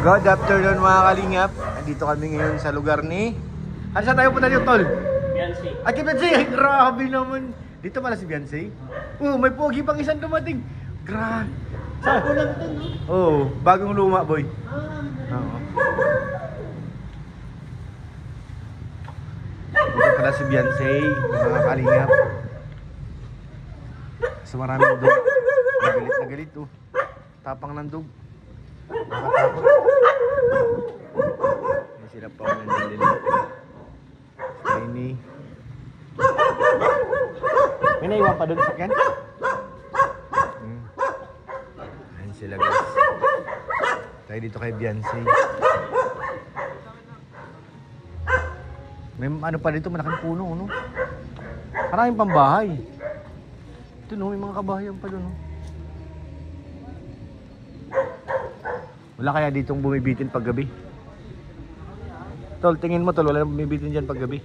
Good afternoon mga kalingap. Nandito kami ngayon sa lugar ni... Ano saan tayo punta dito, Tol? Beyonce. Ay, kay Beyonce! Ay, grabe naman. Dito pala si Beyonce. May pogi pang isang dumating. Grabe. Bago lang ito, no? Oo, bagong luma, boy. Oo. Dito pala si Beyonce, mga kalingap. So maraming dog. Nagalit na galit, oh. Tapang ng dog. Nakatakot. Hindi sila pa ako nandun. Tiny. May naiwan pa doon sa sakyan? Ayan sila, guys. Tayo dito kay Beyonce. May ano pa dito, malaking puno, no? Maraming pambahay. Ito, no? May mga kabahayan pa doon, no? Wala kaya ditong bumibitin pag gabi? Tol, tingin mo, Tol, wala nang bumibitin dyan pag gabi.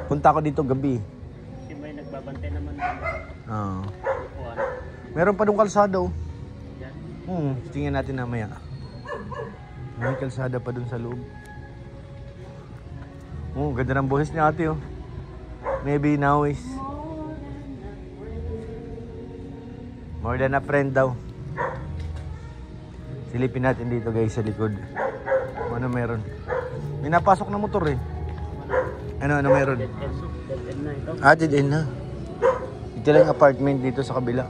Punta ako dito gabi. Kasi may nagbabantay naman. Oo. Meron pa dong kalsada, oh. Tingnan natin namaya. May kalsada pa dun sa loob. Ganda ng boses ni ate, oh. Maybe now is more than a friend daw. Silipin natin dito, guys, sa likod. Ano meron? May napasok na motor, eh. Ano meron? Dead end na ito. Dead end na. Ito lang yung apartment dito sa kabila.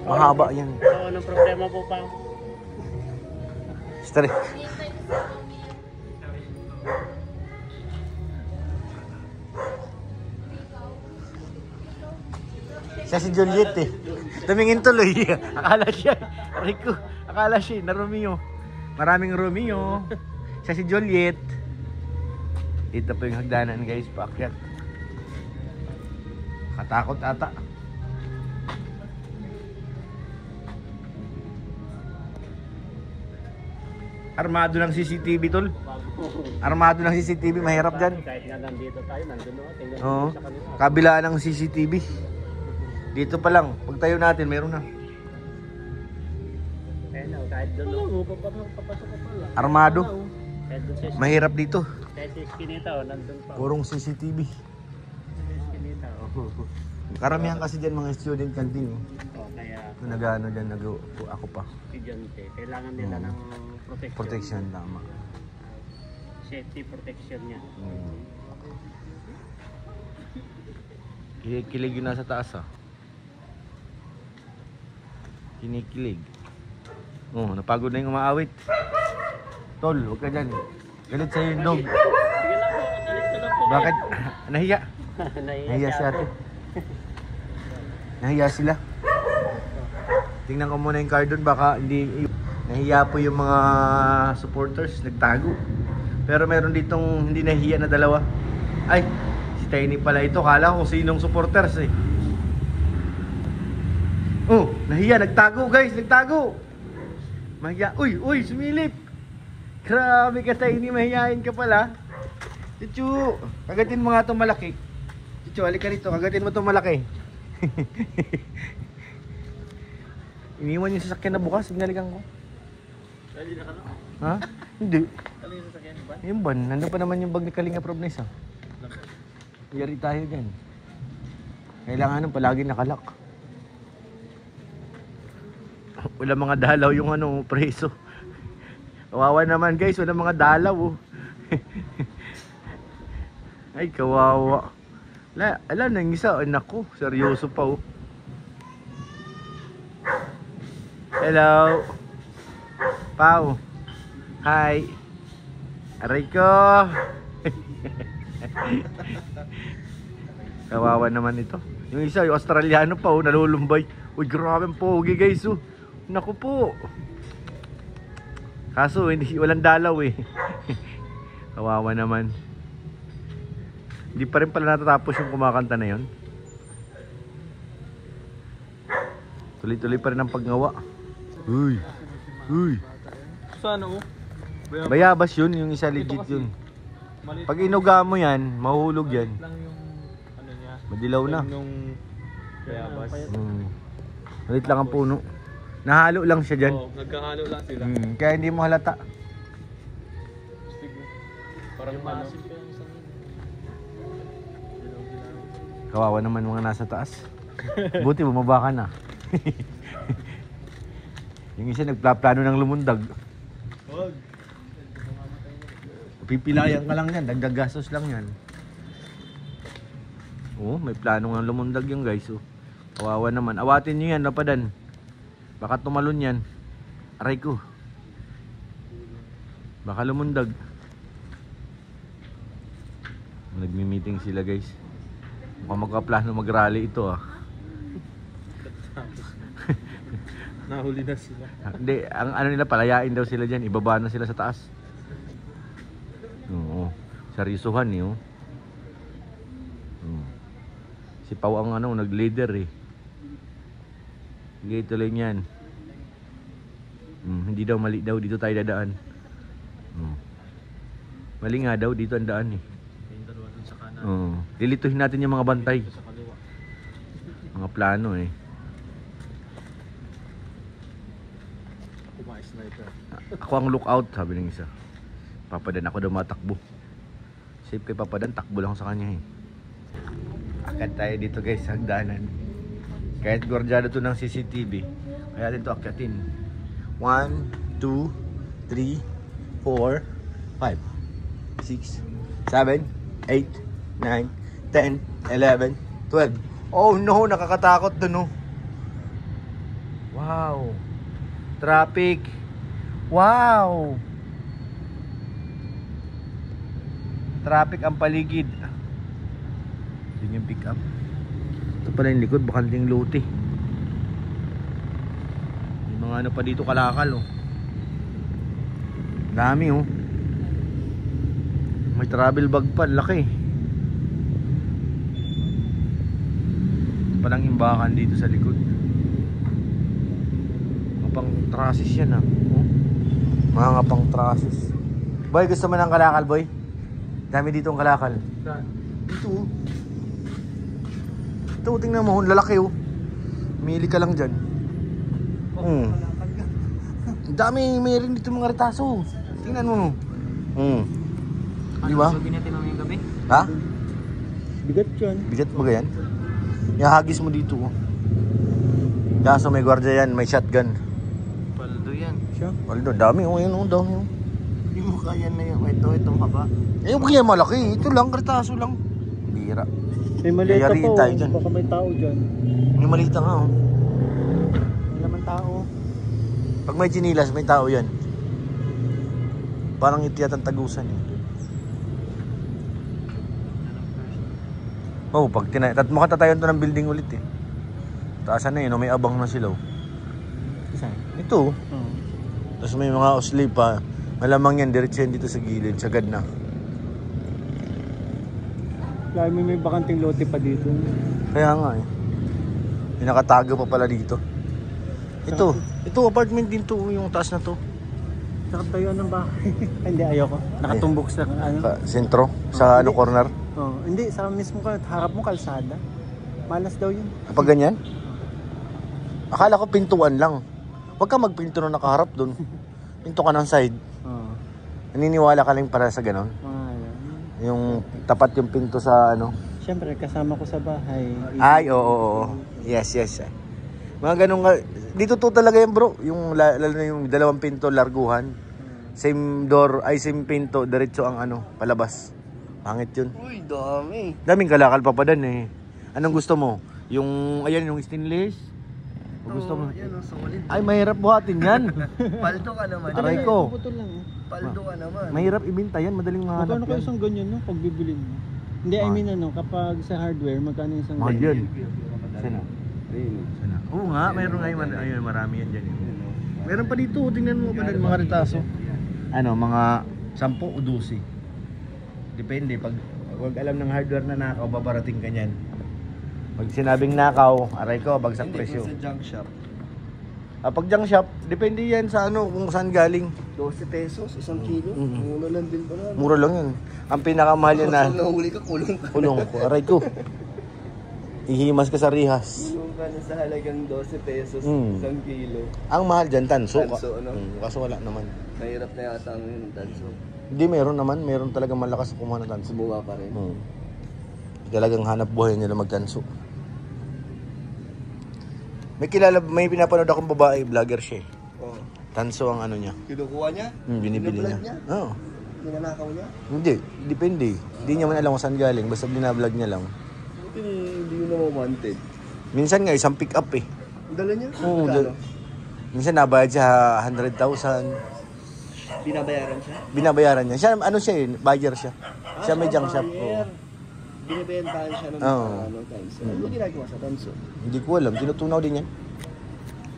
Mahaba yan. So, anong problema po pa? Stress. Siya si Juliet, eh. Tumingin tuloy. Akala siya, Rico, akala siya na Romeo. Maraming Romeo. Siya si Juliet. Dito po yung hagdanan, guys, paakyat. Katakot ata. Armado ng CCTV, Tol. Armado ng CCTV, mahirap dyan. Kahit nga nandito tayo, nandun o. Tingnan Oo. sa kanila. Kabilaan ng CCTV. Dito pa lang, pag tayo natin, meron na. Ayun o, kahit doon o. Papasok ka pala. Armado. Kahit doon sa Mahirap dito. kahit sa iskinita o, nandun pa. Purong CCTV. Sa iskinita o. Karamihan kasi dyan mga student canteen. O, kaya Nag-ano dyan, ako pa. estudyante, kailangan nila ng protection. Protection, tama. Safety protection niya. Kinikilig yun nasa taas, ah. Kinikilig. Napagod na yung umaawit. Tol, huwag ka dyan. Galit sa'yo yung dog. Sige lang po, alis ko lang po. Bakit? Nahiya. Nahiya Si ate. Nahiya sila. Tingnan ko muna yung card doon, baka hindi. Nahiya po yung mga supporters, nagtago. Pero meron ditong hindi nahiya na dalawa. Ay, si Tiny pala ito. Kala ko sinong supporters, eh. Nahiya, nagtago, guys, nagtago. Mahiya. Uy, sumilip. Grabe ka, Tiny, mahihain ka pala. Chuchu, kagatin mo nga itong malaki. Chuchu, halika rito, kagatin mo itong malaki. Iniwan yung sasakyan na bukas, binalikan ko. Dali na ka na? Ha? Hindi. Dali na sa ba? Yung ban, nandun pa naman yung bag ni Kalinga Probnes, ha? Yari tayo dyan. Kailangan palagi nakalak. Wala mga dalaw yung preso. Kawawa naman, guys, wala mga dalaw, oh. Ay, kawawa. Alam na yung isa, anak ko, seryoso pa, oh. Hello. Pau. Hi. Aray ko. Kawawa naman ito. Yung isa, yung Australiano pa, oh, nalulumbay. Uy, grabe ang pogi, guys, oh. Naku po. Kaso, walang dalaw, eh. Kawawa naman. Hindi pa rin pala natatapos yung kumakanta na yon. Tuloy-tuloy pa rin ang paggawa. Uy. Saan o? Bayabas yun, yung isa legit yun. Pag inuga mo yan, mahuhulog yan. Lang yung ano niya. Madilaw na. Yung bayabas. Maliit lang ang puno. Nahalo lang siya dyan. Oo, nagkahalo lang sila. Kaya hindi mo halata. Parang ano. Kawawa naman mga nasa taas. Buti bumaba ka na. Yung isa nagplano ng lumundag. Wag. Pipilayan ka lang yan, dagdag gastos lang yan. Oh, may plano nga lumundag yung guys. Oh. Kawawa naman. Awatin nyo yan, lapadan. Baka tumalon yan. Aray ko. Baka lumundag. Nagmi-meeting sila guys. Mukhang magkaplano mag-rally ito ah. Nahuli na sila. Hindi, ang ano nila, palayain daw sila dyan. Ibaba na sila sa taas. Oo. Sarisuhan eh oh. Si Pau ang ano, nag-leader eh. Sige, tuloy niyan. Hindi daw, mali daw. Dito tayo dadaan. Mali nga daw, dito ang daan eh. Yung dalawa dun sa kanan. Lilituhin natin yung mga bantay. Sa kaliwa. Mga plano eh. Kumain sniper. Ako ang lookout, sabi ng isa. Papadan ako daw matakbo. Safe kay Papadan, takbo lang sa kanya eh. Akit tayo dito guys, hagdanan. Kahit gorjado to ng CCTV, kaya natin to akyatin. 1, 2, 3, 4, 5, 6, 7, 8, 9, 10, 11, 12. Oh no, nakakatakot dun oh. Wow. Traffic. Wow. Traffic ang paligid. Yun yung pick up. Ito pala yung likod, bakanting lote. Yung mga ano pa dito, kalakal oh. Dami oh. May travel bag pa, laki. Palang imbakan dito sa likod. Mga pang trasis yan ah oh. Mga pang trasis. Boy, gusto mo ng kalakal boy? Dami dito ang kalakal. Dito oh. Ito, tingnan mo, lalaki oh. Mili ka lang dyan. Dami, may rin dito mga retaso. Tingnan mo. Di ba? Ano natin mamayang gabi? Ha? Bigat yan. Bigat mo ganyan? Ihagis mo dito oh. Kaso may gwardiya yan, may shotgun. Paldo yan. Siya? Paldo, dami oh, yun oh, dami oh. Hindi mo kaya na yun. Itong haba. Eh, yung kaya malaki, ito lang, retaso lang. Bira. May malita Yayariin po. tayo dyan. Baka may tao dyan. Yung malita nga oh. May naman tao. Pag may chinilas, may tao yan. Parang ito yata ang tagusan eh. Oh, pag makatatayan to ng building ulit eh. Taasan na yun, may abang na sila oh. Saan? Ito oh. Tapos may mga osli pa. Malamang yan, diretso yan dito sa gilid, sagad na. Kaya may bakanting lote pa dito. Kaya nga eh. May nakatago pa pala dito. Ito apartment din to, yung taas na to. Sa tayo ng bahay. Hindi, ayoko. Nakatumbok sa ano. Sentro? Sa ano, corner? Oh, hindi, sa mismo harap mo kalsada. Malas daw yun. Kapag ganyan? Akala ko pintuan lang. Huwag ka magpinto na nakaharap dun. Pinto ka ng side. Oo. Naniniwala ka lang para sa ganon? Yung tapat yung pinto sa ano? Siyempre, kasama ko sa bahay. Ay, oo. Yes. Mga ganun ka. Dito to talaga yan bro. Yung lalo na yung dalawang pinto, larguhan. Same door, ay same pinto, diretso ang ano, palabas. Pangit yun. Uy, dami. Daming kalakal pa dan eh. Anong gusto mo? Yung, ayan, yung stainless? O gusto mo? Yan, solid. Ay, mahirap buhatin yan. Paldo ka naman. Aray ko. Paldo ka naman. Mahirap ibinta yan, madaling mahanap Magkano kayo yan. isang ganyan, no? Pag bibilin mo? Hindi, I mean ano, kapag sa hardware, magkano isang Mahal ganyan? yan. Sana. Sana. Oo nga, mayroon nga ayun, marami yan dyan. Meron pa dito, tingnan mo pa din mga retaso. Ano, mga 10 o 12. Depende, pag wag alam ng hardware na nakaw, babarating ka niyan. Pag sinabing nakaw, aray ko, bagsak presyo. Hindi, sa junk shop. Pag junk shop, depende yan sa ano, kung saan galing. 12 pesos, isang kilo. Mura lang din pala. Mura lang yun. Ang pinakamahal yan na Nahuli ka, kulong ka. kulong ko, aray ko. Ihimas ka sa rihas. Kulong magkano sa halagang 12 pesos isang kilo. Ang mahal dyan, tanso. Tanso, ano? Kaso wala naman. Mahirap na yata ang yung tanso. Hindi, meron naman. Meron talagang malakas kumuha ng tanso. Sumuha pa rin. Talagang hanap buhay nila magtanso. May pinapanood akong babae, vlogger siya eh. Oh. Tanso ang ano niya. Kinukuha niya? Binibili Binablog niya. niya? Oo. Ninanakaw niya? Hindi, depende. Hindi niya man alam kung saan galing, basta binablog niya lang. Buti hindi yun naman wanted. Minsan nga, isang pick up eh. Ang dala niya? Oo, Magkano? minsan nabayad siya 100,000. Binabayaran siya? Binabayaran niya. Siya, ano siya eh, buyer siya. Siya may junk shop. buyer. Oo. Binibentahan siya ng Oo. tanso. Ano ginagawa sa tanso? Hindi ko alam, tinutunaw din yan.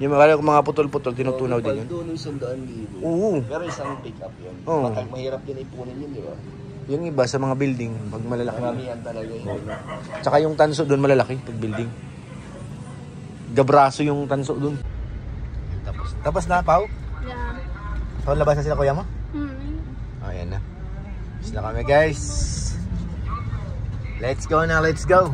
Yung mga putol-putol, tinutunaw din yan. Doon yung 100,000. Oo. Pero isang pick up yun. Oo. Mahirap din ipunin yun, di ba? Yung iba sa mga building, pag malalaki. Maramihan talaga yun. Tsaka yung tanso doon malalaki, pag building. Gabraso yung tanso doon. Tapos na, Pao? Yeah. So, labas na sila kuya mo? Ayan na. Sila kami guys. Let's go na, let's go.